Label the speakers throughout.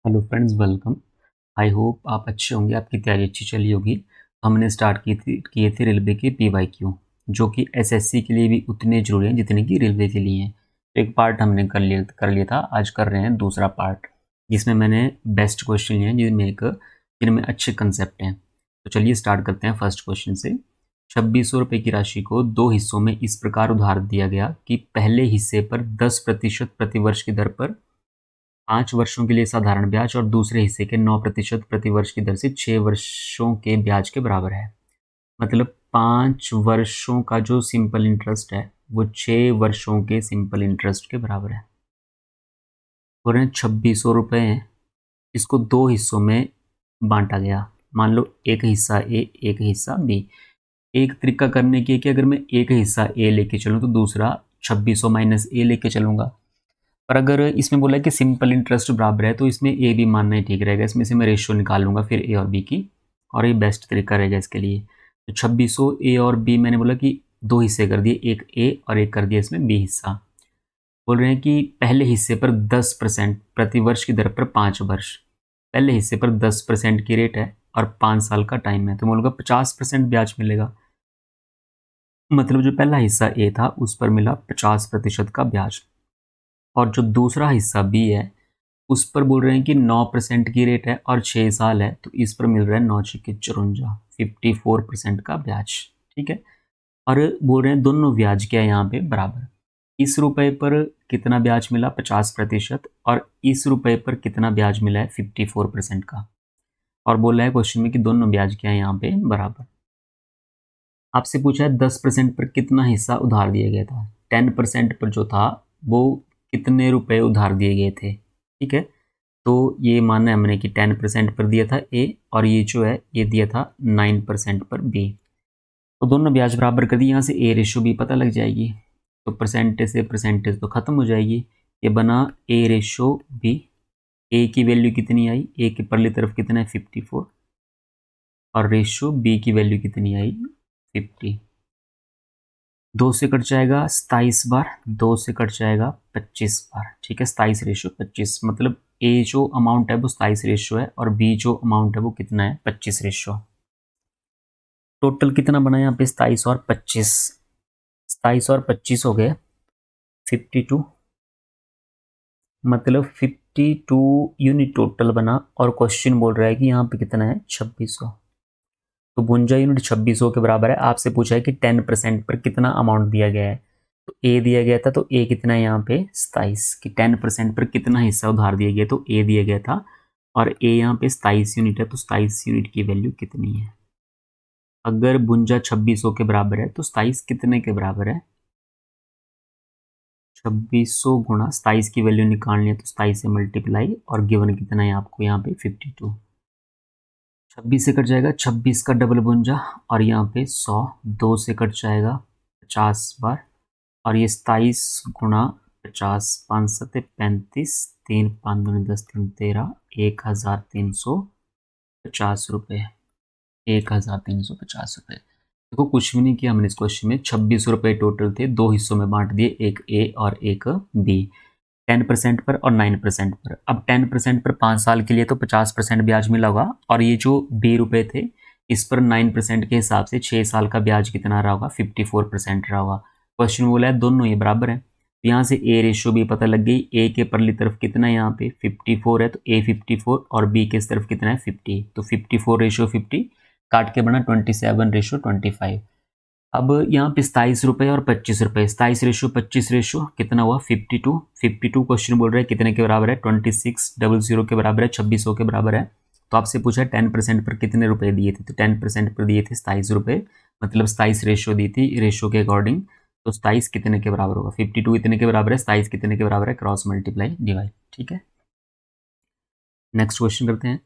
Speaker 1: Hello friends, welcome. I hope आप अच्छे होंगे, आपकी तैयारी अच्छी चली होगी। हमने स्टार्ट किए थे रेलवे के PYQ, जो कि एसएससी के लिए भी उतने ज़रूरी हैं जितने कि रेलवे के लिए हैं। तो एक पार्ट हमने कर लिया था। आज कर रहे हैं दूसरा पार्ट, जिसमें मैंने बेस्ट क्वेश्चन लिए हैं जिनमें अच्छे कंसेप्ट हैं। तो चलिए स्टार्ट करते हैं फर्स्ट क्वेश्चन से। 2600 रुपये की राशि को दो हिस्सों में इस प्रकार उधार दिया गया कि पहले हिस्से पर 10% प्रतिवर्ष की दर पर 5 वर्षों के लिए साधारण ब्याज और दूसरे हिस्से के 9% प्रतिवर्ष की दर से 6 वर्षों के ब्याज के बराबर है। मतलब 5 वर्षों का जो सिंपल इंटरेस्ट है वो 6 वर्षों के सिंपल इंटरेस्ट के बराबर है। बोल रहे हैं 2600 रुपये हैं, इसको दो हिस्सों में बांटा गया। मान लो एक हिस्सा ए, एक हिस्सा बी। एक तरीका करने की है कि अगर मैं एक हिस्सा ए लेके चलूँ तो दूसरा 2600 माइनस ए लेके चलूँगा। पर अगर इसमें बोला है कि सिंपल इंटरेस्ट बराबर है तो इसमें ए भी मानना ही ठीक रहेगा। इसमें से मैं रेशियो निकाल लूँगा फिर ए और बी की, और ये बेस्ट तरीका रहेगा इसके लिए। तो 2600 ए और बी मैंने बोला कि दो हिस्से कर दिए, एक ए और एक कर दिया इसमें बी हिस्सा। बोल रहे हैं कि पहले हिस्से पर 10% प्रति वर्ष की दर पर 5 वर्ष। पहले हिस्से पर 10% की रेट है और 5 साल का टाइम है, तो बोलूँगा 50% ब्याज मिलेगा। मतलब जो पहला हिस्सा ए था उस पर मिला 50% का ब्याज, और जो दूसरा हिस्सा बी है उस पर बोल रहे हैं कि 9% की रेट है और 6 साल है, तो इस पर मिल रहा है 9×54 54% का ब्याज। ठीक है। और बोल रहे हैं दोनों ब्याज क्या है यहाँ पे बराबर। इस रुपए पर कितना ब्याज मिला 50%, और इस रुपए पर कितना ब्याज मिला है 54% का। और बोल रहा है क्वेश्चन में कि दोनों ब्याज क्या है यहाँ पे बराबर। आपसे पूछा है 10% पर कितना हिस्सा उधार दिया गया था। 10% पर जो था वो कितने रुपए उधार दिए गए थे। ठीक है। तो ये माना है हमने कि 10% पर दिया था ए, और ये जो है ये दिया था 9% पर बी। तो दोनों ब्याज बराबर कर दिए, यहाँ से ए रेशो बी पता लग जाएगी। तो परसेंटेज से परसेंटेज तो खत्म हो जाएगी। ये बना ए रेशो बी। ए की वैल्यू कितनी आई, ए के परली तरफ कितना है 54, और रेशो बी की वैल्यू कितनी आई 50। 2 से कट जाएगा 27 बार, 2 से कट जाएगा 25 बार। ठीक है, 27 रेशो 25, मतलब ए जो अमाउंट है वो 27 रेशो है और बी जो अमाउंट है वो कितना है 25 रेशो। टोटल कितना बना यहाँ पे 27 और 25, 27 और 25 हो गए 52। मतलब 52 यूनिट टोटल बना, और क्वेश्चन बोल रहा है कि यहाँ पे कितना है 2600। तो 52 यूनिट 2600 के बराबर है। आपसे पूछा है कि 10% पर कितना अमाउंट दिया गया है। तो ए दिया गया था, तो ए कितना है यहाँ पे 27, कि 10% पर कितना हिस्सा उधार दिया गया, तो ए दिया गया था और ए यहाँ पे 27 यूनिट है, तो 27 यूनिट की वैल्यू कितनी है। अगर 52 2600 के बराबर है तो 27 कितने के बराबर है 2600 गुणा 27 की वैल्यू निकालनी है तो 27 से मल्टीप्लाई, और गिवन कितना है आपको यहाँ पे 52। 26 से कट जाएगा 26 का डबल 52, और यहाँ पे 100। 2 से कट जाएगा 50 बार, और ये 27 गुणा 50, 5 सत्ते 35, 3 5 दूनी 10 3 13, 1350 रुपये। 1350 रुपये। देखो कुछ भी नहीं किया हमने इस क्वेश्चन में। 2600 रुपये टोटल थे, दो हिस्सों में बांट दिए, एक ए और एक बी। 10% पर और 9% पर। अब 10% पर 5 साल के लिए तो 50% ब्याज मिला होगा, और ये जो ₹20 थे इस पर 9% के हिसाब से 6 साल का ब्याज कितना रहा होगा 54% रहा होगा। क्वेश्चन बोला है दोनों ये बराबर है, तो यहाँ से ए रेशो भी पता लग गई। ए के परली तरफ कितना है यहाँ पे 54 है, तो ए 54 और बी के तरफ कितना है 50, तो 54:50 काट के बना 27:25। अब यहाँ पे 27 रुपये और 25 रुपये, 27 रेशो 25 रेशो कितना हुआ 52। 52 क्वेश्चन बोल रहा है कितने के बराबर है 2600 के बराबर है, 2600 के बराबर है। तो आपसे पूछा है 10% पर कितने रुपए दिए थे, तो 10% पर दिए थे 27 रुपये, मतलब 27 रेशो दी थी रेशो के अकॉर्डिंग। तो 27 कितने के बराबर होगा 52 इतने के बराबर है, 27 कितने के बराबर है, क्रॉस मल्टीप्लाई डिवाइड। ठीक है, नेक्स्ट क्वेश्चन करते हैं।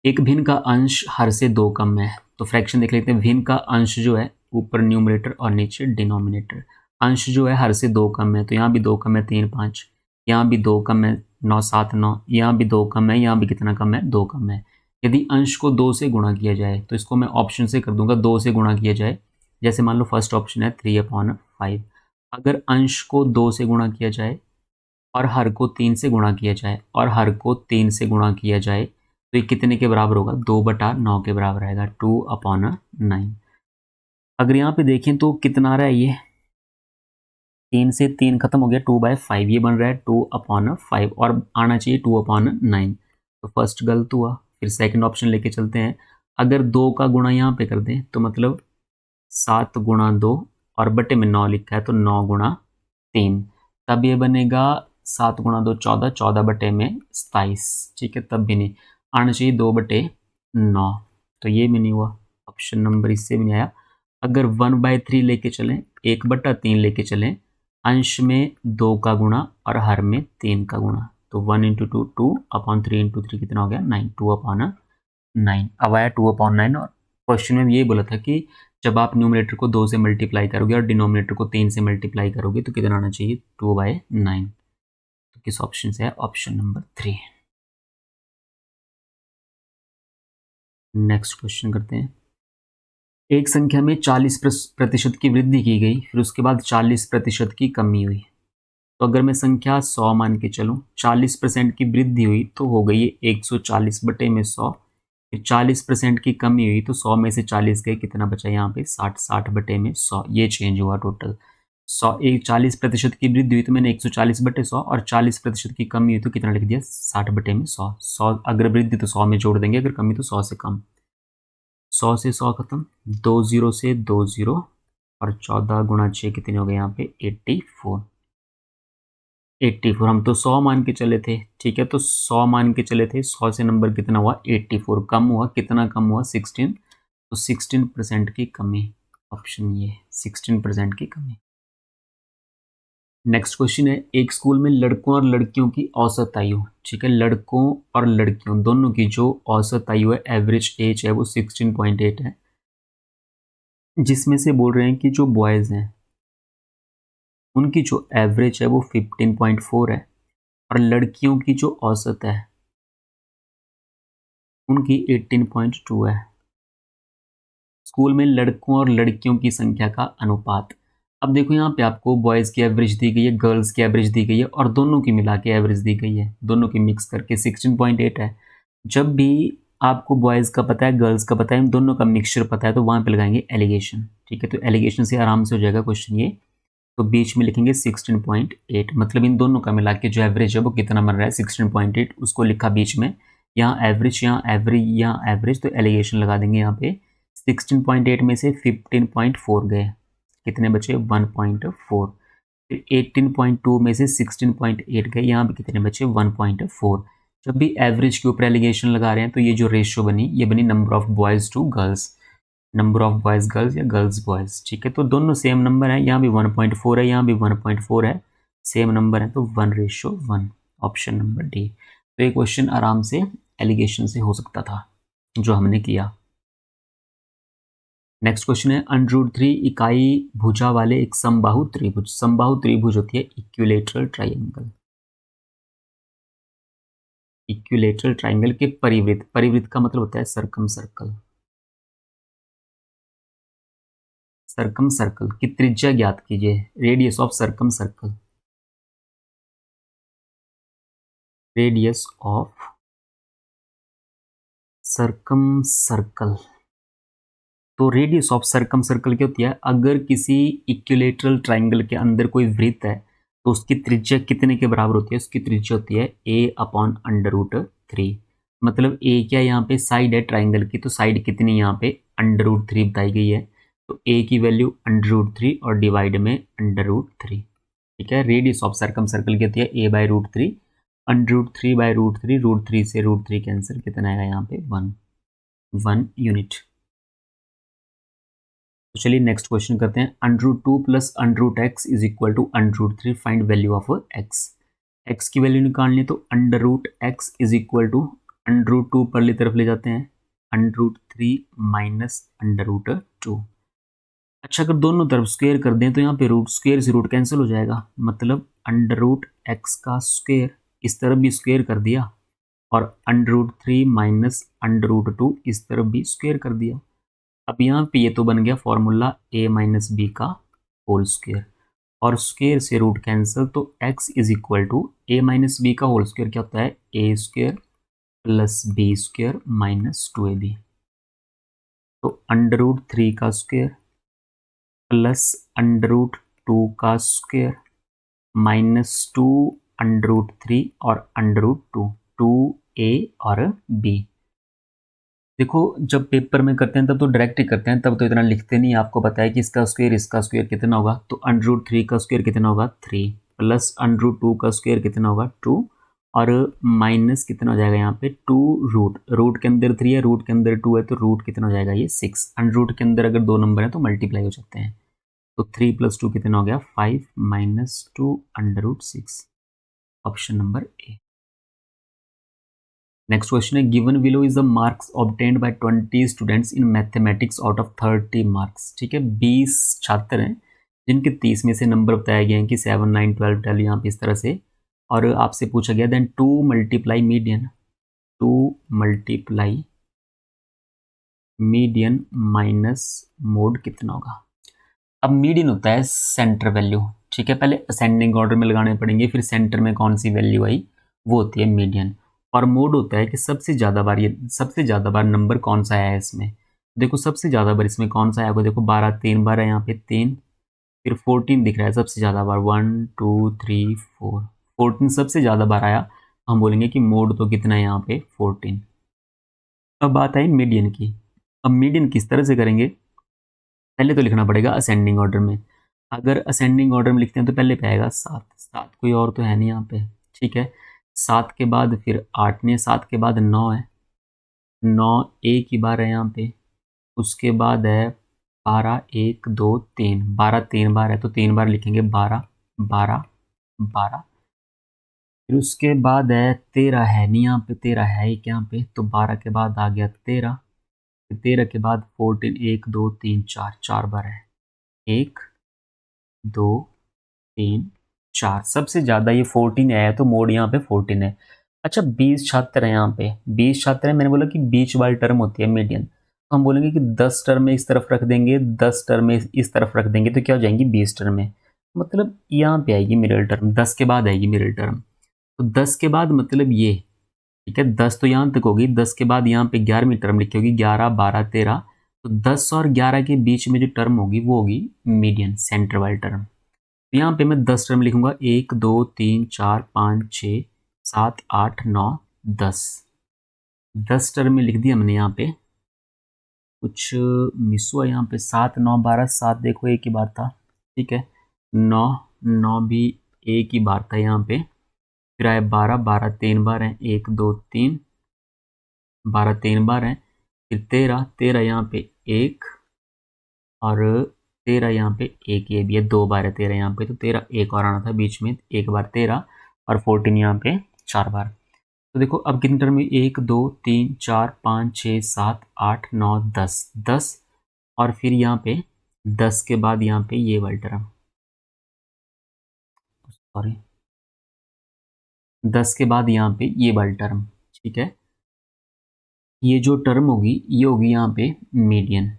Speaker 1: एक भिन्न का अंश हर से 2 कम है, तो फ्रैक्शन देख लेते हैं। भिन्न का अंश जो है ऊपर न्यूमरेटर और नीचे डिनोमिनेटर। अंश जो है हर से 2 कम है, तो यहाँ भी 2 कम है 3 5, यहाँ भी 2 कम है 9 7 9, यहाँ भी 2 कम है, यहाँ भी कितना कम है 2 कम है। यदि अंश को 2 से गुणा किया जाए तो इसको मैं ऑप्शन से कर दूंगा, 2 से गुणा किया जाए। जैसे मान लो फर्स्ट ऑप्शन है 3/5। अगर अंश को 2 से गुणा किया जाए और हर को 3 से गुणा किया जाए तो ये कितने के बराबर होगा? 2/9 के बराबर आएगा, 2/9। अगर यहाँ पे देखें तो कितना आ रहा है ये? 3 से 3 खत्म हो गया, 2/5 ये बन रहा है 2/5 और आना चाहिए 2/9। तो फर्स्ट गलत हुआ। फिर सेकंड ऑप्शन लेके चलते हैं। अगर 2 का गुणा यहाँ पे कर दें तो मतलब 7 गुणा 2 और बटे में 9 लिखा है तो 9 गुणा 3, तब ये बनेगा 7 गुणा 2 14, 14 बटे में 27। ठीक है, तब भी नहीं आना चाहिए 2/9, तो ये भी नहीं हुआ। ऑप्शन नंबर इससे भी नहीं आया। अगर 1/3 लेके चलें, 1/3 लेके चलें, अंश में 2 का गुणा और हर में 3 का गुणा, तो 1 × 2 2/3 × 3 कितना हो गया? 9, 2/9। अब आया 2/9 और क्वेश्चन में यही बोला था कि जब आप न्यूमरेटर को 2 से मल्टीप्लाई करोगे और डिनोमिनेटर को 3 से मल्टीप्लाई करोगे तो कितना आना चाहिए? 2/9। तो किस ऑप्शन से है? Option number 3। नेक्स्ट क्वेश्चन करते हैं। एक संख्या में 40% की वृद्धि की गई, फिर उसके बाद 40% की कमी हुई। तो अगर मैं संख्या 100 मान के चलूँ, 40% की वृद्धि हुई तो हो गई है 140 बटे में 100। फिर 40% की कमी हुई तो 100 में से 40 गए, कितना बचा यहाँ पे? 60, 60 बटे में 100, ये चेंज हुआ टोटल। 40% की वृद्धि हुई तो मैंने 140 बटे 100 और 40% की कमी हुई तो कितना लिख दिया? 60 बटे में 100। 100 अगर वृद्धि तो 100 में जोड़ देंगे, अगर कमी तो 100 से कम। 100 से 100 खत्म, 2 0 से 2 0 और 14 गुणा 6 कितने हो गए यहाँ पे? 84। 84 हम तो 100 मान के चले थे, ठीक है, तो 100 मान के चले थे, 100 से नंबर कितना हुआ? 84 कम हुआ, कितना कम हुआ? 16, तो 16% की कमी। ऑप्शन ये 16% की कमी। नेक्स्ट क्वेश्चन है, एक स्कूल में लड़कों और लड़कियों की औसत आयु, ठीक है, लड़कों और लड़कियों दोनों की जो औसत आयु है, एवरेज एज है, वो 16.8 है, जिसमें से बोल रहे हैं कि जो बॉयज़ हैं उनकी जो एवरेज है वो 15.4 है और लड़कियों की जो औसत है उनकी 18.2 है। स्कूल में लड़कों और लड़कियों की संख्या का अनुपात। अब देखो यहाँ पे आपको बॉयज़ की एवरेज दी गई है, गर्ल्स की एवरेज दी गई है और दोनों की मिला के एवरेज दी गई है, दोनों की मिक्स करके 16.8 है। जब भी आपको बॉयज़ का पता है, गर्ल्स का पता है, इन दोनों का मिक्सचर पता है, तो वहाँ पे लगाएंगे एलिगेशन, ठीक है, तो एलिगेशन से आराम से हो जाएगा क्वेश्चन ये। तो बीच में लिखेंगे 16.8, मतलब इन दोनों का मिला के जो एवरेज है वो कितना बन रहा है? 16.8, उसको लिखा बीच में, यहाँ एवरेज, यहाँ एवरेज, यहाँ एवरेज, तो एलिगेशन लगा देंगे यहाँ पे। 16.8 में से 15.4 गए, कितने बचे? 1.4। फिर 18.2 में से 16.8 गए, यहाँ पे कितने बचे? 1.4। जब भी एवरेज के ऊपर एलिगेशन लगा रहे हैं तो ये जो रेशियो बनी, ये बनी number of boys to girls, number of boys girls या गर्ल्स बॉयज़, ठीक है, तो दोनों सेम नंबर है, यहाँ भी 1.4 है, यहाँ भी 1.4 है, सेम नंबर है, तो 1:1। Option number D. तो ये क्वेश्चन आराम से एलिगेशन से हो सकता था जो हमने किया। नेक्स्ट क्वेश्चन है, √3 इकाई भुजा वाले एक समबाहु त्रिभुज, समबाहु त्रिभुज होती है इक्विलेटरल ट्राइंगल, इक्विलेटरल ट्राइंगल के परिवृत्त, परिवृत्त का मतलब होता है सर्कम सर्कल, सर्कम सर्कल की त्रिज्या ज्ञात कीजिए, radius of circum circle, radius of circum circle. तो रेडियस ऑफ सर्कम सर्कल क्या होती है? अगर किसी इक्विलेटरल ट्राइंगल के अंदर कोई वृत्त है तो उसकी त्रिज्या कितने के बराबर होती है? उसकी त्रिज्या होती है a/√3, मतलब a क्या यहाँ पे साइड है ट्राइंगल की, तो साइड कितनी यहाँ पे? √3 बताई गई है, तो a की वैल्यू √3 और डिवाइड में √3, ठीक है। रेडियस ऑफ सर्कम सर्कल की होती है a/√3, √3/√3, √3 से √3 कैंसिल, कितना आएगा यहाँ पे? 1 यूनिट। तो चलिए नेक्स्ट क्वेश्चन करते हैं, √2 + √x = √3, find value of x। x की वैल्यू निकालनी है तो √x = √2 परली तरफ ले जाते हैं, √3 - √2। अच्छा, अगर दोनों तरफ स्क्वायर कर दें तो यहाँ पे रूट स्क्वायर से रूट कैंसिल हो जाएगा, मतलब √x का स्क्वायर, इस तरफ भी स्क्वायर कर दिया और √3 - √2 इस तरफ भी स्क्वायर कर दिया। अब यहाँ पे ये तो बन गया फॉर्मूला a - b का होल स्क्वायर, और स्क्वायर से रूट कैंसिल, तो x is equal to a minus B का होल स्क्वायर क्या होता है, a square plus B square minus 2ab। तो अंडर रूट 3 का स्क्वायर प्लस अंडर रूट 2 का स्क्वायर माइनस 2 अंडर रूट 3 और अंडर रूट 2, 2a और b। देखो जब पेपर में करते हैं तब तो डायरेक्ट ही करते हैं, तब तो इतना लिखते नहीं। आपको पता है कि इसका स्क्वायर कितना होगा, तो अंडर रूट 3 का स्क्वायर कितना होगा 3, प्लस अंडर रूट 2 का स्क्वायर कितना होगा 2, और माइनस कितना हो जाएगा यहाँ पे 2 रूट, रूट के अंदर 3 है, रूट के अंदर 2 है, तो रूट कितना हो जाएगा ये 6। अंडर रूट के अंदर अगर 2 नंबर है तो मल्टीप्लाई हो जाते हैं, तो 3 प्लस 2 कितना हो गया 5 minus 2 under root 6। Option number A. Next question है given below is the marks obtained by 20 students in mathematics out of 30 marks. ठीक है, 20 छात्र हैं जिनके 30 में से नंबर बताया गया है कि 7, 9, 12, 12 यहाँ पे इस तरह से, और आपसे पूछा गया then 2 multiply median, 2 multiply median minus mode कितना होगा। अब मीडियन होता है सेंटर वैल्यू, ठीक है, पहले असेंडिंग ऑर्डर में लगाने पड़ेंगे, फिर सेंटर में कौन सी वैल्यू आई वो होती है मीडियन। और मोड होता है कि सबसे ज़्यादा बार, ये सबसे ज़्यादा बार नंबर कौन सा आया है इसमें। देखो सबसे ज़्यादा बार इसमें कौन सा आया होगा, देखो 12 3 बार है यहाँ पे 3, फिर 14 दिख रहा है सबसे ज़्यादा बार 1 2 3 4, 14 सबसे ज़्यादा बार आया, हम बोलेंगे कि मोड तो कितना है यहाँ पे 14। अब बात आई मीडियन की। अब मीडियन किस तरह से करेंगे, पहले तो लिखना पड़ेगा असेंडिंग ऑर्डर में। अगर असेंडिंग ऑर्डर में लिखते हैं तो पहले पे आएगा 7, 7 कोई और तो है नहीं यहाँ पे, ठीक है। 7 के बाद फिर 8 ने, 7 के बाद 9 है, 9 एक ही बार है यहाँ पे, उसके बाद है 12 1 2 3, 12 3 बार है तो 3 बार लिखेंगे 12 12 12। फिर उसके बाद है 13 है नहीं यहाँ पे, 13 है ही यहाँ पे, तो 12 के बाद आ गया 13, फिर 13 के बाद 14 1 2 3 4, 4 बार है 1 2 3 4, सबसे ज़्यादा ये 14 आया है तो मोड यहाँ पे 14 है। अच्छा 20 छात्र हैं यहाँ पे, 20 छात्र हैं, मैंने बोला कि बीच वाली टर्म होती है मीडियन, तो हम बोलेंगे कि 10 टर्म में इस तरफ रख देंगे, 10 टर्म में इस तरफ रख देंगे, तो क्या हो जाएंगी 20 टर्म में, मतलब यहाँ पे आएगी मिडिल टर्म, 10 के बाद आएगी मिडिल टर्म। तो 10 के बाद मतलब ये, ठीक है, 10 तो यहाँ तक होगी, 10 के बाद यहाँ पे 11वीं टर्म लिखी होगी, 11 12 13, तो 10 और 11 के बीच में जो टर्म होगी वो होगी मीडियन, सेंटर वाली टर्म। यहाँ पे मैं 10 टर्म लिखूंगा, 1 2 3 4 5 6 7 8 9 10, 10 टर्म में लिख दिया हमने। यहाँ पे कुछ मिस हुआ, यहाँ पे 7 9 12, 7 देखो एक ही बार था, ठीक है, 9 9 भी एक ही बार था यहाँ पे, फिर आए 12 12 3 बार हैं, 1 2 3, 12 3 बार हैं, फिर 13 13 यहाँ पे एक, और 13 यहाँ पे एक, ये भी है 2 बार है 13 यहाँ पे, तो 13 एक और आना था बीच में, एक बार 13, और 14 यहाँ पे 4 बार। तो देखो अब कितने टर्म में, 1 2 3 4 5 6 7 8 9 10, 10, और फिर यहाँ पे 10 के बाद यहाँ पे ये वाली टर्म, सॉरी 10 के बाद यहाँ पे ये वाली टर्म, ठीक है, ये जो टर्म होगी ये होगी यहाँ पे मीडियन।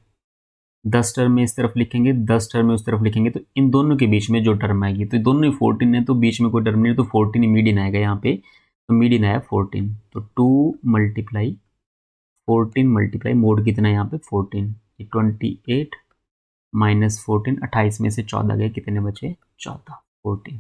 Speaker 1: 10 टर्म में इस तरफ लिखेंगे, 10 टर्म में उस तरफ लिखेंगे, तो इन दोनों के बीच में जो टर्म आएगी, तो दोनों ही 14 है तो बीच में कोई टर्म नहीं है, तो 14 ही मीडियन आएगा यहाँ पे, तो मीडियन आया 14, तो 2 मल्टीप्लाई 14 मल्टीप्लाई मोड कितना है यहाँ पे 14, ये 28 माइनस 14, 28 में से 14 गए, कितने बचे 14, 14,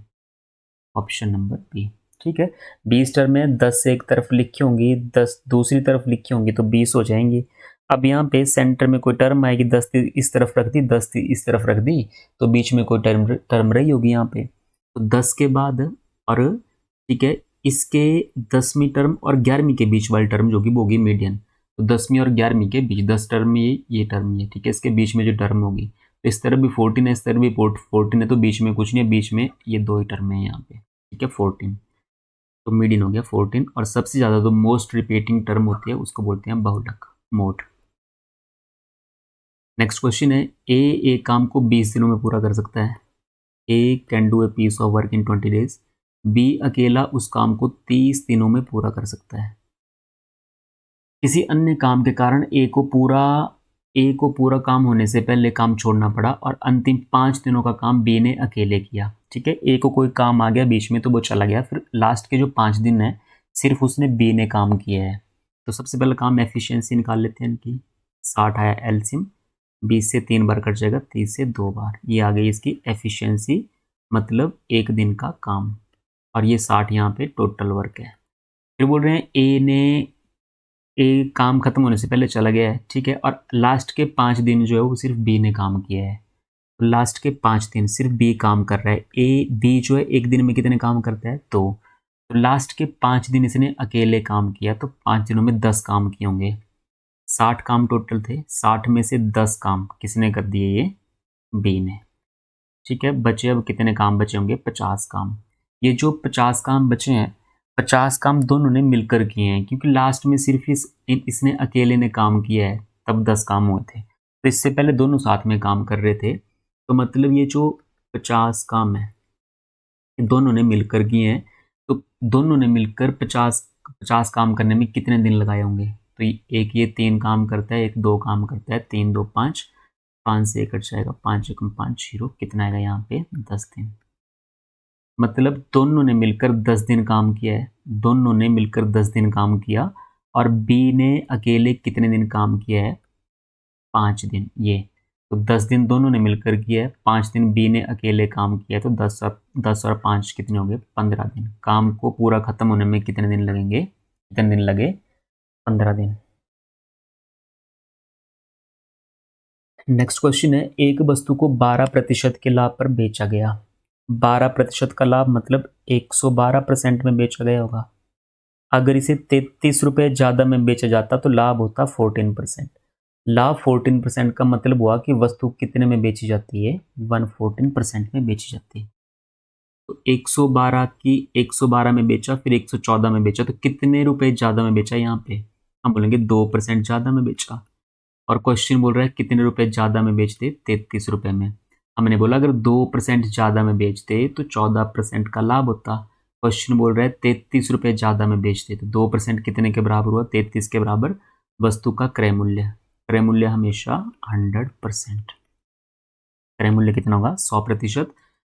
Speaker 1: ऑप्शन नंबर बी। ठीक है, 20 टर्म में 10 एक तरफ लिखी होंगी, 10 दूसरी तरफ लिखी होंगी, तो 20 हो जाएंगी। अब यहाँ पे सेंटर में कोई टर्म आएगी, 10 इस तरफ रख दी, 10 इस तरफ रख दी, तो बीच में कोई टर्म रही होगी यहाँ पे, तो 10 के बाद, और ठीक है, इसके 10वीं टर्म और 11वीं के बीच वाली टर्म जो होगी वो होगी मीडियन, तो 10वीं और 11वीं के बीच, 10 टर्म में ये टर्म ये, ठीक है, इसके बीच में जो टर्म होगी, तो इस तरफ भी 14 है, इस तरफ भी 14 है, तो बीच में कुछ नहीं है, बीच में ये दो ही टर्म है यहाँ पे, ठीक है 14, तो मीडियन हो गया 14। और सबसे ज़्यादा जो मोस्ट रिपीटिंग टर्म होती है उसको बोलते हैं बहुलक, मोड। नेक्स्ट क्वेश्चन है ए एक काम को 20 दिनों में पूरा कर सकता है, A can do a piece of work in 20 days, B अकेला उस काम को 30 दिनों में पूरा कर सकता है। किसी अन्य काम के कारण ए को पूरा ए को पूरा काम होने से पहले काम छोड़ना पड़ा और अंतिम 5 दिनों का काम बी ने अकेले किया। ठीक है, ए को कोई काम आ गया बीच में तो वो चला गया, फिर लास्ट के जो 5 दिन है सिर्फ उसने बी ने काम किया है। तो सबसे पहले काम एफिशिएंसी निकाल लेते हैं इनकी। 60 आया एलसीएम, 20 से 3 बार कट जाएगा, 30 से 2 बार, ये आ गई इसकी एफिशिएंसी, मतलब एक दिन का काम। और ये 60 यहाँ पे टोटल वर्क है। फिर बोल रहे हैं ए काम खत्म होने से पहले चला गया है, ठीक है, और लास्ट के 5 दिन जो है वो सिर्फ बी ने काम किया है। तो लास्ट के 5 दिन सिर्फ बी काम कर रहा है। बी जो है एक दिन में कितने काम करता है? 2। तो लास्ट के 5 दिन इसने अकेले काम किया, तो 5 दिनों में 10 काम किए होंगे। 60 काम टोटल थे, 60 में से 10 काम किसने कर दिए? ये बी ने। ठीक है, बचे अब कितने काम बचे होंगे? 50 काम। ये जो 50 काम बचे हैं, 50 काम दोनों ने मिलकर किए हैं, क्योंकि लास्ट में सिर्फ इसने अकेले ने काम किया है, तब 10 काम हुए थे। तो इससे पहले दोनों साथ में काम कर रहे थे, तो मतलब ये जो 50 काम है दोनों ने मिलकर किए हैं। तो दोनों ने मिलकर 50 काम करने में कितने दिन लगाए होंगे? तो एक ये 3 काम करता है, एक 2 काम करता है, 3 2 5, 5 से कट जाएगा, 5 एकम 5 0, कितना आएगा यहाँ पे? 10 दिन। मतलब दोनों ने मिलकर 10 दिन काम किया है, दोनों ने मिलकर 10 दिन काम किया। और बी ने अकेले कितने दिन काम किया है? 5 दिन। ये तो 10 दिन दोनों ने मिलकर किया है, 5 दिन बी ने अकेले काम किया है, तो 10 और 5 कितने हो गए? 15 दिन। काम को पूरा खत्म होने में कितने दिन लगेंगे? कितने दिन लगे? 15 दिन। नेक्स्ट क्वेश्चन है, एक वस्तु को 12% के लाभ पर बेचा गया। 12% का लाभ मतलब 112% में बेचा गया होगा। अगर इसे 33 रुपये ज़्यादा में बेचा जाता तो लाभ होता 14%। लाभ 14% का मतलब हुआ कि वस्तु कितने में बेची जाती है? 114% में बेची जाती है। तो 112 की 112 में बेचा, फिर 114 में बेचा, तो कितने रुपए ज़्यादा में बेचा? यहाँ पे हम बोलेंगे 2% ज़्यादा में बेचा। और क्वेश्चन बोल रहा है कितने रुपए ज़्यादा में बेचते? 33 रुपये में। हमने बोला अगर 2% ज़्यादा में बेचते तो 14% का लाभ होता। क्वेश्चन बोल रहा है 33 रुपये ज़्यादा में बेचते, तो 2% कितने के बराबर हुआ? 33 के बराबर। वस्तु का क्रय मूल्य, क्रय मूल्य हमेशा 100%। क्रय मूल्य कितना होगा? 100%।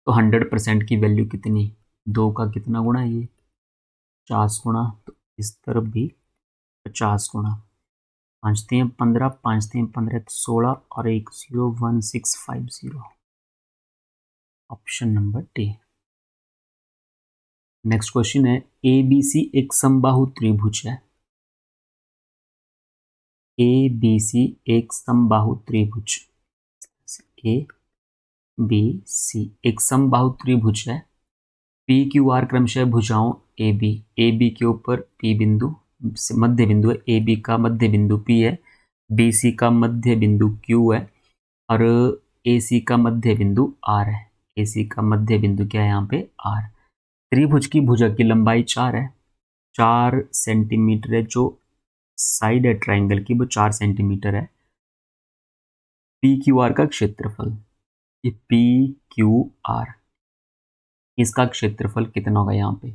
Speaker 1: तो 100% की वैल्यू कितनी? 2 का कितना गुणा है? ये 50 गुणा, तो इस तरफ भी 50 गुणा। 5 3 15, 5 3 15, 16 और 1 0 1650। Option number D. Next question है, ए बी सी एक समबाहु त्रिभुज है। ए बी सी एक समबाहु त्रिभुज, ए बी सी एक समबाहु त्रिभुज है। पी क्यू आर क्रमशः भुजाओं ए बी के ऊपर पी बिंदु मध्य बिंदु है, ए बी का मध्य बिंदु पी है, बी सी का मध्य बिंदु क्यू है, और ए सी का मध्य बिंदु आर है। ए सी का मध्य बिंदु क्या है यहाँ पे? आर। त्रिभुज की भुजा की लंबाई 4 है, 4 सेंटीमीटर है। जो साइड है ट्राइंगल की वो 4 सेंटीमीटर है। पी क्यू आर का क्षेत्रफल, ये पी क्यू आर, इसका क्षेत्रफल कितना होगा यहाँ पे?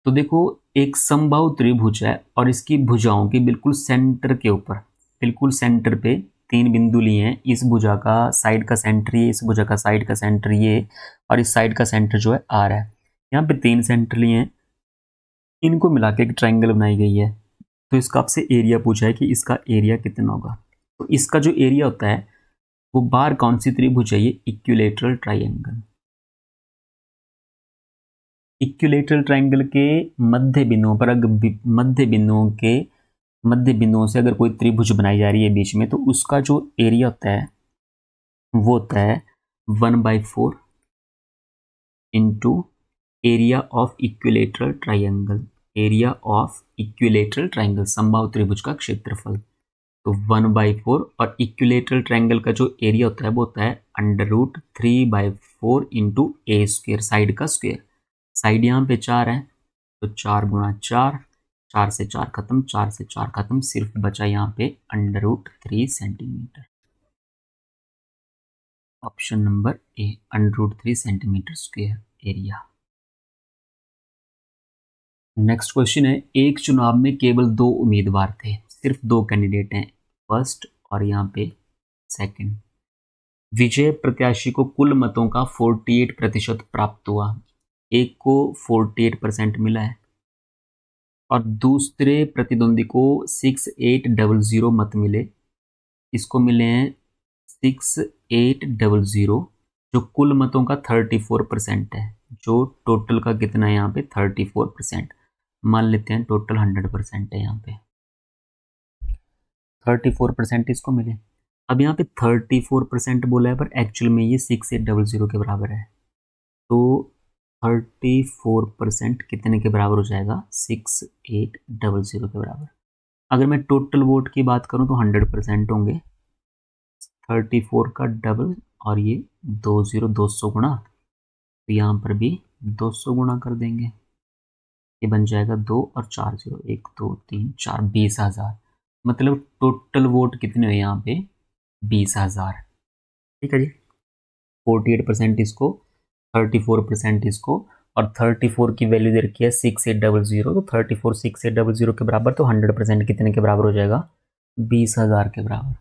Speaker 1: तो देखो, एक समबाहु त्रिभुज है और इसकी भुजाओं के बिल्कुल सेंटर के ऊपर, बिल्कुल सेंटर पे 3 बिंदु लिए हैं। इस भुजा का साइड का सेंटर ये, इस भुजा का साइड का सेंटर ये, और इस साइड का सेंटर जो है आर है। यहाँ पे 3 सेंटर लिए हैं, इनको मिला के एक ट्राइंगल बनाई गई है। तो इसका आपसे एरिया पूछा है कि इसका एरिया कितना होगा। तो इसका जो एरिया होता है वो बार कौन सी त्रिभुज है? ये इक्विलेटरल ट्राइंगल। इक्विलेटरल ट्राइंगल के मध्य बिंदुओं पर अगर मध्य बिंदुओं से अगर कोई त्रिभुज बनाई जा रही है बीच में, तो उसका जो एरिया होता है वो होता है 1/4 into area of equilateral triangle. Area of equilateral triangle, समबाहु त्रिभुज का क्षेत्रफल। तो 1/4, और इक्विलेटरल ट्राइंगल का जो एरिया होता है वो होता है √3/4 इंटू ए स्क्वेयर, साइड का स्क्वेयर। साइड यहाँ पे 4 है, तो 4 गुणा 4, 4 से 4 खत्म, 4 से 4 खत्म, सिर्फ बचा यहाँ पे √3 सेंटीमीटर। ऑप्शन नंबर ए, √3 centimetre square area. Next question है, एक चुनाव में केवल 2 उम्मीदवार थे, सिर्फ 2 कैंडिडेट हैं, फर्स्ट और यहाँ पे सेकंड। विजय प्रत्याशी को कुल मतों का 48% प्राप्त हुआ। एक को 48% मिला है और दूसरे प्रतिद्वंदी को 6800 मत मिले। इसको मिले हैं 6800, जो कुल मतों का 34% है। जो टोटल का कितना है यहाँ पे 34%। मान लेते हैं टोटल 100% है यहाँ पे, 34% इसको मिले। अब यहाँ पे 34% बोला है पर एक्चुअल में ये 6800 के बराबर है। तो 34% कितने के बराबर हो जाएगा 6800 के बराबर। अगर मैं टोटल वोट की बात करूँ तो 100% होंगे। 34 का डबल और ये 200 गुणा, तो यहाँ पर भी 200 गुणा कर देंगे। ये बन जाएगा 2 और 4 0, 1 2 3 4, 20,000। मतलब टोटल वोट कितने हुए यहाँ पे 20,000। ठीक है जी। 48% इसको, 34% इसको, और 34 की वैल्यू दे रखी है 6800। तो 34 6800 के बराबर, तो 100% कितने के बराबर हो जाएगा 20,000 के बराबर।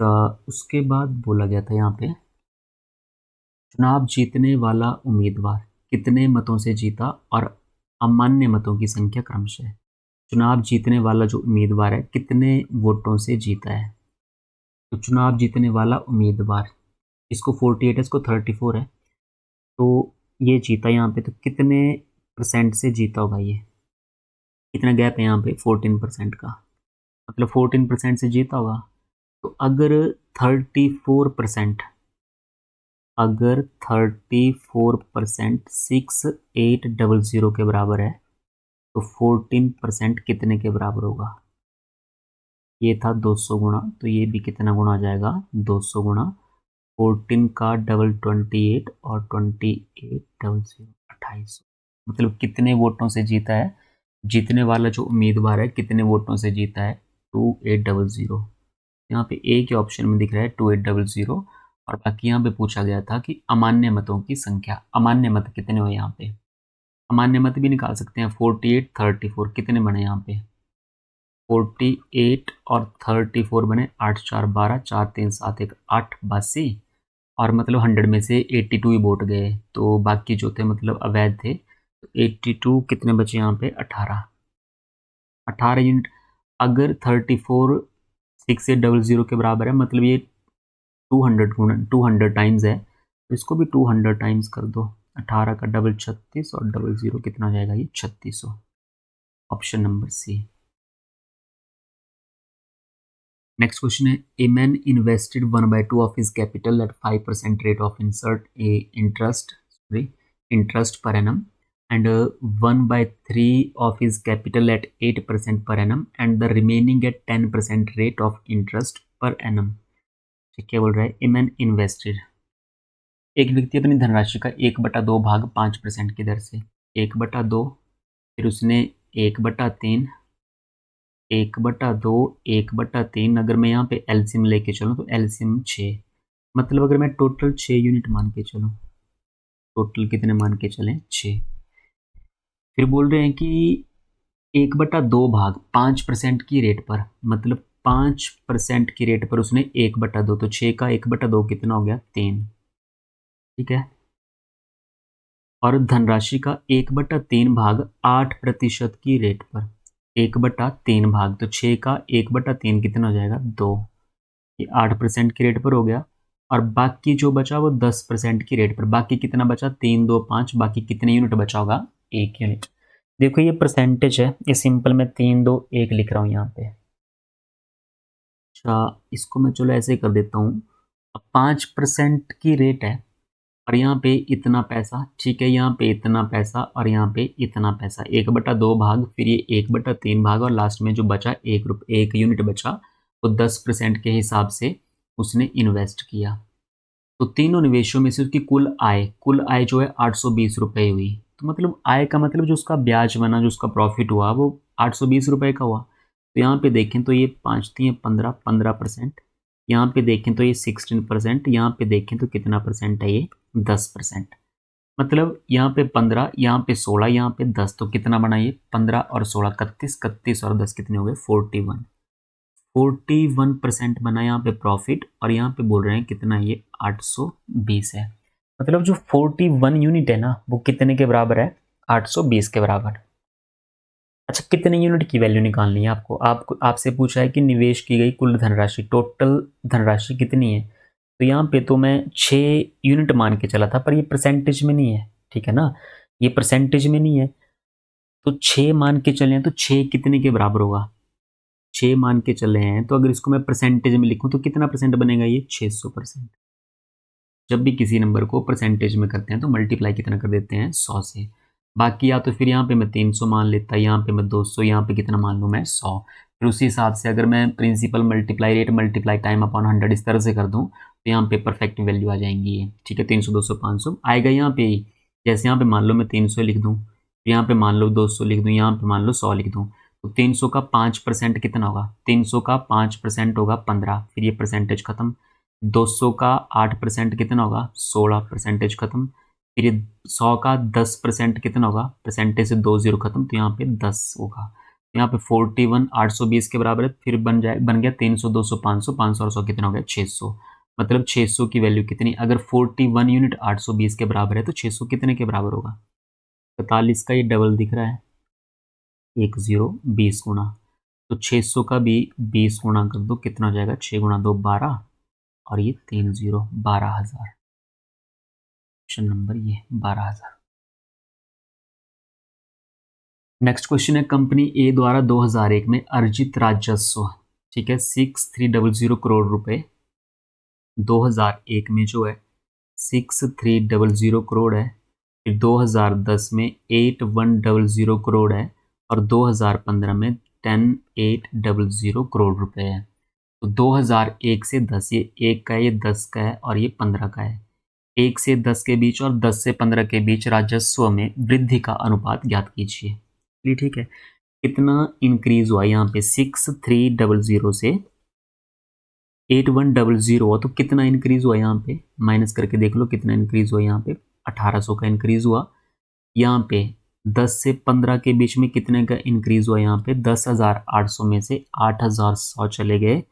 Speaker 1: तो उसके बाद बोला गया था यहाँ पे, चुनाव जीतने वाला उम्मीदवार कितने मतों से जीता और अमान्य मतों की संख्या क्रमशः। चुनाव जीतने वाला जो उम्मीदवार है कितने वोटों से जीता है। तो चुनाव जीतने वाला उम्मीदवार, इसको 48 है, इसको 34 है, तो ये जीता यहाँ पे। तो कितने परसेंट से जीता होगा, ये कितना गैप है यहाँ पे 14% का, मतलब 14% से जीता होगा। तो अगर 34%, अगर 34% 6800 के बराबर है, तो 14% कितने के बराबर होगा। ये था 200 गुणा, तो ये भी कितना गुणा आ जाएगा 200 गुणा 14 का डबल 28 और 28 डबल 0 2800। मतलब कितने वोटों से जीता है, जीतने वाला जो उम्मीदवार है कितने वोटों से जीता है 2800। यहाँ पे एक ही ऑप्शन में दिख रहा है 2800, और बाकी यहाँ पे पूछा गया था कि अमान्य मतों की संख्या, अमान्य मत कितने हुए यहाँ पे। अमान्य मत भी निकाल सकते हैं। 48 34 कितने बने यहाँ पे 48 और 34 बने 8 4 12, 4 3 7 1 8 82, और मतलब 100 में से 82 ही वोट गए, तो बाकी जो थे मतलब अवैध थे। तो 82 कितने बचे यहाँ पे 18 यूनिट। अगर 34 6800 के बराबर है, मतलब ये 200 टाइम्स है, तो इसको भी 200 टाइम्स कर दो। 18 का डबल 36 और डबल 0 कितना हो जाएगा, ये 3600। Option number C. Next question है, a man invested 1/2 of his capital at 5% rate of interest per annum, and 1/3 of his capital at 8% per annum, and the remaining at 10% rate of interest per annum। ठीक है, बोल रहा है a man invested, एक व्यक्ति अपनी धनराशि का 1/2 भाग 5% की दर से, 1/2, फिर उसने 1/3, 1/2, 1/3। अगर मैं यहाँ पे एलसीएम लेके चलूँ तो एलसीएम 6, मतलब अगर मैं टोटल 6 यूनिट मान के चलूँ, टोटल कितने मान के चलें 6। फिर बोल रहे हैं कि 1/2 भाग 5% की रेट पर, मतलब 5% की रेट पर उसने 1/2, तो 6 का 1/2 कितना हो गया 3। ठीक है, और धनराशि का 1/3 भाग 8% की रेट पर, 1/3 भाग, तो 6 का 1/3 कितना हो जाएगा 2। ये 8% की रेट पर हो गया, और बाकी जो बचा वो 10% की रेट पर। बाकी कितना बचा 3 2 5, बाकी कितने यूनिट बचा होगा 1 यूनिट। देखो ये परसेंटेज है, ये सिंपल मैं 3 2 1 लिख रहा हूँ यहाँ पे। अच्छा, इसको मैं चलो ऐसे कर देता हूँ। अब 5% की रेट है और यहाँ पे इतना पैसा, ठीक है, यहाँ पे इतना पैसा और यहाँ पे इतना पैसा, 1/2 भाग, फिर ये 1/3 भाग, और लास्ट में जो बचा 1 यूनिट बचा, वो 10% के हिसाब से उसने इन्वेस्ट किया। तो तीनों निवेशों में से उसकी कुल आय जो है 820 रुपये हुई। तो मतलब आय का मतलब जो उसका ब्याज बना, जो उसका प्रॉफिट हुआ, वो 820 रुपये का हुआ। तो यहाँ पे देखें तो ये 5 3 15%, यहाँ पे देखें तो ये 16%, यहाँ पे देखें तो कितना परसेंट है, ये 10%। मतलब यहाँ पे 15, यहाँ पे 16, यहाँ पे 10, तो कितना बना ये 15 और 16 31, 31 और 10 कितने हो गए 41। 41% बना यहाँ पे प्रॉफिट, और यहाँ पे बोल रहे हैं कितना, ये 820 है। मतलब जो 41 यूनिट है ना, वो कितने के बराबर है, 820 के बराबर। अच्छा, कितने यूनिट की वैल्यू निकालनी है आपको आपसे पूछा है कि निवेश की गई कुल धनराशि, टोटल धनराशि कितनी है। तो यहाँ पे तो मैं 6 यूनिट मान के चला था, पर ये परसेंटेज में नहीं है, ठीक है ना, ये परसेंटेज में नहीं है। तो 6 मान के चले तो 6 कितने के बराबर होगा, 6 मान के चले हैं, तो अगर इसको मैं परसेंटेज में लिखूं तो कितना परसेंट बनेगा, ये 600%। जब भी किसी नंबर को परसेंटेज में करते हैं तो मल्टीप्लाई कितना कर देते हैं, 100 से। बाकी या तो फिर यहाँ पे मैं 300 मान लेता, यहाँ पे मैं 200, यहाँ पे कितना मान लूँ मैं, 100। फिर उसी हिसाब से अगर मैं principal multiply rate multiply time upon 100 इस तरह से कर दूँ तो यहाँ पे परफेक्ट वैल्यू आ जाएंगी ये, ठीक है। 300 200 500 आएगा यहाँ पे ही। जैसे यहाँ पे मान लो मैं 300 लिख दूँ, फिर यहाँ पे मान लो 200 लिख दूँ, यहाँ पे मान लो 100 लिख दूँ, तो 300 का 5% कितना होगा, 300 का 5% होगा 15, फिर ये परसेंटेज खत्म। 200 का 8% कितना होगा, 16, परसेंटेज खत्म। फिर ये 100 का 10% कितना होगा, परसेंटेज से 2 जीरो खत्म, तो यहाँ पे 10 होगा। यहाँ पे 41 820 के बराबर है। फिर बन गया 300 200 500, 500 और 100 कितना हो गया, 600। मतलब 600 की वैल्यू कितनी, अगर 41 यूनिट 820 के बराबर है तो 600 कितने के बराबर होगा, 45 का ये डबल दिख रहा है, 20 गुना, तो 600 का भी 20 गुना कर दो, कितना हो जाएगा, 6 गुना 2 12, और ये 30 12,000। ऑप्शन नंबर ये 12,000। नेक्स्ट क्वेश्चन है, कंपनी ए द्वारा 2001 में अर्जित राजस्व, ठीक है, 6300 करोड़ रुपए 2001 में जो है 6300 करोड़ है। फिर 2010 में 8100 करोड़ है, और 2015 में 10800 करोड़ रुपए है। तो 2001 से 10, ये 1 का है, ये 10 का है, और ये 15 का है। 1 से 10 के बीच और 10 से 15 के बीच राजस्व में वृद्धि का अनुपात ज्ञात कीजिए। चलिए ठीक है, कितना इंक्रीज हुआ यहाँ पे, 6300 से 8100 हुआ, तो कितना इंक्रीज हुआ यहाँ पे, माइनस करके देख लो कितना इंक्रीज हुआ यहाँ पे, 1800 का इंक्रीज हुआ। यहाँ पे 10 से 15 के बीच में कितने का इंक्रीज हुआ, यहाँ पे 10,800 में से 8,100 चले गए,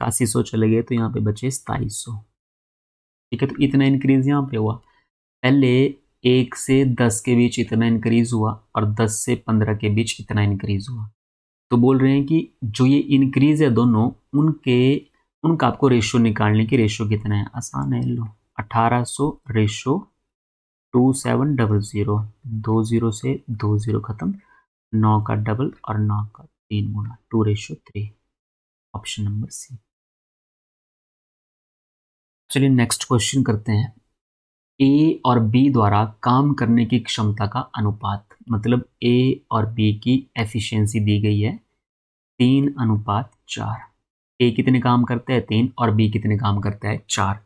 Speaker 1: 8100 चले गए, तो यहाँ पे बचे 2700, ठीक है। तो इतना इंक्रीज यहाँ पे हुआ। पहले 1 से 10 के बीच इतना इंक्रीज हुआ, और 10 से 15 के बीच इतना इंक्रीज हुआ। तो बोल रहे हैं कि जो ये इंक्रीज है दोनों, उनका आपको रेशियो निकालने की, रेशियो कितना है, आसान है, लो 1800 रेशियो 2700, 2 जीरो से 2 जीरो खत्म, 9 का डबल और 9 का 3 गुना, 2:3। ऑप्शन नंबर सी। चलिए नेक्स्ट क्वेश्चन करते हैं, ए और बी द्वारा काम करने की क्षमता का अनुपात, मतलब ए और बी की एफिशिएंसी दी गई है 3:4। ए कितने काम करता है, 3, और बी कितने काम करता है, 4।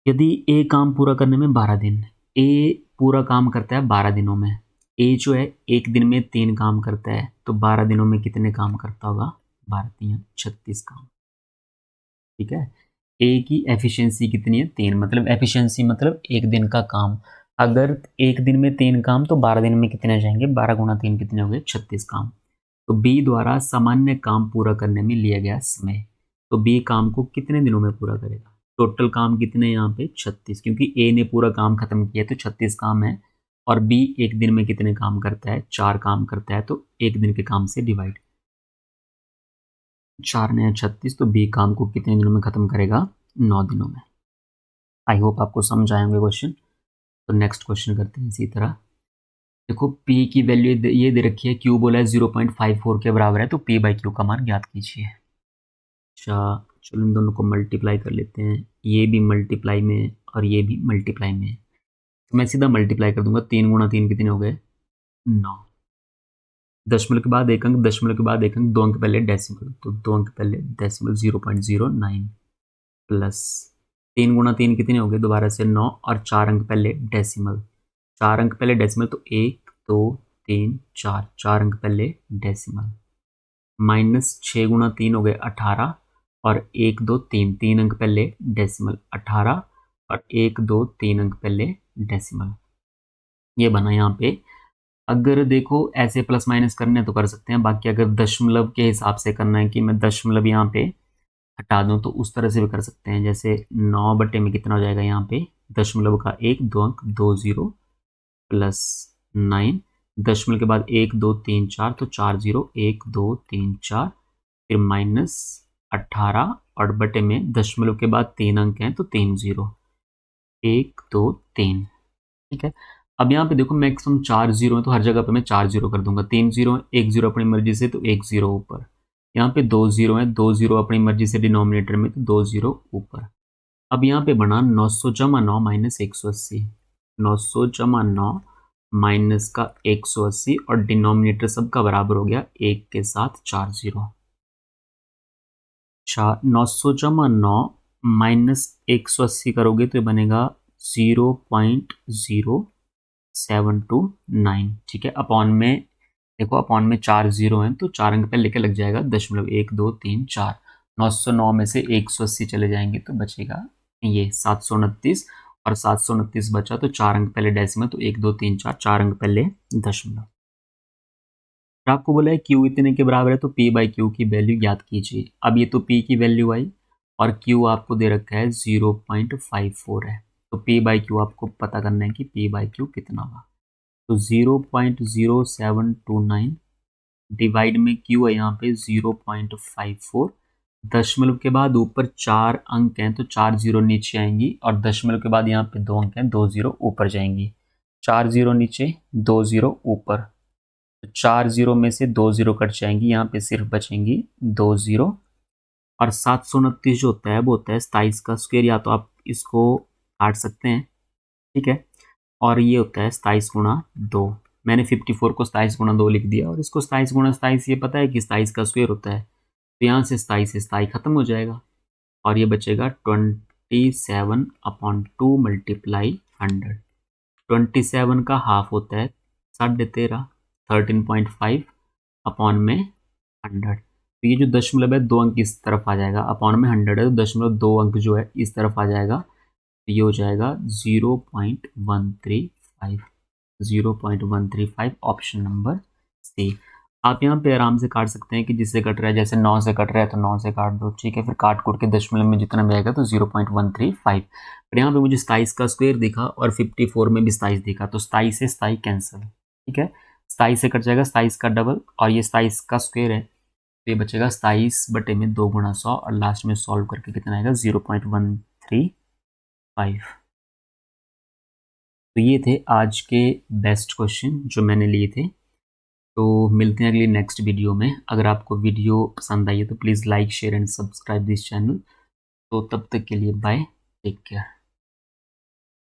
Speaker 1: यदि ए काम पूरा करने में 12 दिन, ए पूरा काम करता है 12 दिनों में, ए जो है एक दिन में 3 काम करता है, तो 12 दिनों में कितने काम करता होगा, 12 3 36 काम, ठीक है। ए की एफिशिएंसी कितनी है, 3, मतलब एफिशिएंसी मतलब एक दिन का काम। अगर एक दिन में 3 काम, तो 12 दिन में कितने जाएंगे, 12 गुना 3 कितने हो गए, 36 काम। तो बी द्वारा सामान्य काम पूरा करने में लिया गया समय, तो बी काम को कितने दिनों में पूरा करेगा, टोटल काम कितने यहाँ पे 36, क्योंकि ए ने पूरा काम खत्म किया तो 36 काम है, और बी एक दिन में कितने काम करता है, 4 काम करता है, तो एक दिन के काम से डिवाइड, 4 ने 36, तो बी काम को कितने दिनों में खत्म करेगा, 9 दिनों में। आई होप आपको समझ आए होंगे क्वेश्चन। तो नेक्स्ट क्वेश्चन करते हैं इसी तरह। देखो P की वैल्यू ये दे रखी है, Q बोला है 0.54 के बराबर है, तो P बाई Q का मान ज्ञात कीजिए। अच्छा, चलो इन दोनों को मल्टीप्लाई कर लेते हैं, ये भी मल्टीप्लाई में और ये भी मल्टीप्लाई में, तो मैं सीधा मल्टीप्लाई कर दूंगा, 3 गुना 3 कितने हो गए, 9। दशमलव के बाद एक अंक, दशमलव के बाद एक अंक, 2 अंक पहले डेसिमल, तो 2 अंक पहले डेसिमल, 0.09 प्लस 3 गुना 3 कितने हो गए, दोबारा से 9, और 4 अंक पहले डेसिमल, 4 अंक पहले डेसिमल, तो 1 2 3 4, 4 अंक पहले डेसिमल, माइनस 6 गुना 3 हो गए 18, और 1 2 3, 3 अंक पहले डेसिमल, 18, और 1 2 3 अंक पहले डेसिमल। ये बना यहाँ पे अगर देखो ऐसे प्लस माइनस करने हैं तो कर सकते हैं, बाकी अगर दशमलव के हिसाब से करना है कि मैं दशमलव यहाँ पे हटा दूँ तो उस तरह से भी कर सकते हैं। जैसे 9 बटे में कितना हो जाएगा यहाँ पे, दशमलव का एक, 2 अंक, 2 0 प्लस 9, दशमलव के बाद 1 2 3 4 तो 4 0, 1 2 3 4, फिर माइनस 18 और बटे में दशमलव के बाद 3 अंक हैं तो 3 0, 1 2 3। ठीक है, अब यहाँ पे देखो मैक्सिमम 4 जीरो है तो हर जगह पे मैं 4 जीरो कर दूंगा। 3 जीरो है, 1 जीरो अपनी मर्जी से तो 1 जीरो ऊपर। यहाँ पे 2 जीरो है, 2 जीरो अपनी मर्जी से डिनोमिनेटर में तो 2 जीरो ऊपर। अब यहाँ पे बना 900 जमा 9 माइनस 180, 900 जमा 9 माइनस का 180 और डिनोमिनेटर सबका बराबर हो गया 1 के साथ 4 जीरो। 900 जमा 9 माइनस 180 करोगे तो ये बनेगा 0.0729। ठीक है, अपॉन में देखो, अपॉन में 4 जीरो हैं तो 4 अंक पहले लेके लग जाएगा दशमलव, 1 2 3 4। 909 में से 180 चले जाएंगे तो बचेगा ये 729, और 729 बचा तो 4 अंक पहले डेसिमल, तो 1 2 3 4, 4 अंक पहले दशमलव। फिर आपको बोला है Q इतने के बराबर है तो P बाई क्यू की वैल्यू ज्ञात कीजिए। अब ये तो P की वैल्यू आई और Q आपको दे रखा है 0.54 है, तो P बाई क्यू आपको पता करना है कि P बाई क्यू कितना होगा। तो 0.0729 डिवाइड में Q है यहाँ पे 0.54, दशमलव के बाद ऊपर 4 अंक हैं तो 4 जीरो नीचे आएंगी, और दशमलव के बाद यहाँ पे 2 अंक हैं, 2 जीरो ऊपर जाएंगी। 4 जीरो नीचे, 2 जीरो ऊपर, तो 4 जीरो में से 2 जीरो कट जाएंगी, यहाँ पे सिर्फ बचेंगी 2 जीरो। और 729 जो होता है वो होता है 27 का स्क्वायर, या तो आप इसको काट सकते हैं। ठीक है, और ये होता है 27 गुणा 2। मैंने 54 को 27 गुणा 2 लिख दिया, और इसको 27 गुणा 27 ये पता है कि 27 का स्क्वायर होता है, तो यहाँ से 27 से 27 खत्म हो जाएगा और ये बचेगा 27/2 मल्टीप्लाई 100। 27 का हाफ होता है 13.5, 13.5 अपॉन में 100। तो ये जो दशमलव है 2 अंक इस तरफ आ जाएगा, अपॉन में 100 है तो दशमलव 2 अंक जो है इस तरफ आ जाएगा, तो ये हो जाएगा 0.135, 0.135 ऑप्शन नंबर सी। आप यहाँ पे आराम से काट सकते हैं कि जिससे कट रहा है, जैसे 9 से कट रहा है तो 9 से काट दो। ठीक है, फिर काट कूट के दशमलव में जितना भी आएगा तो 0.135। पर यहाँ पे मुझे 27 का स्क्वायर दिखा और 54 में भी 27 दिखा, तो 27 से 27 कैंसिल। ठीक है, 27 से कट जाएगा 27 का डबल, और ये 27 का स्क्वायर है तो ये बचेगा 27 बटे में 2 गुणा 100, और लास्ट में सॉल्व करके कितना आएगा 0.135। तो ये थे आज के बेस्ट क्वेश्चन जो मैंने लिए थे। तो मिलते हैं अगली नेक्स्ट वीडियो में। अगर आपको वीडियो पसंद आई है तो please like share and subscribe this channel. तो तब तक के लिए बाय, टेक केयर।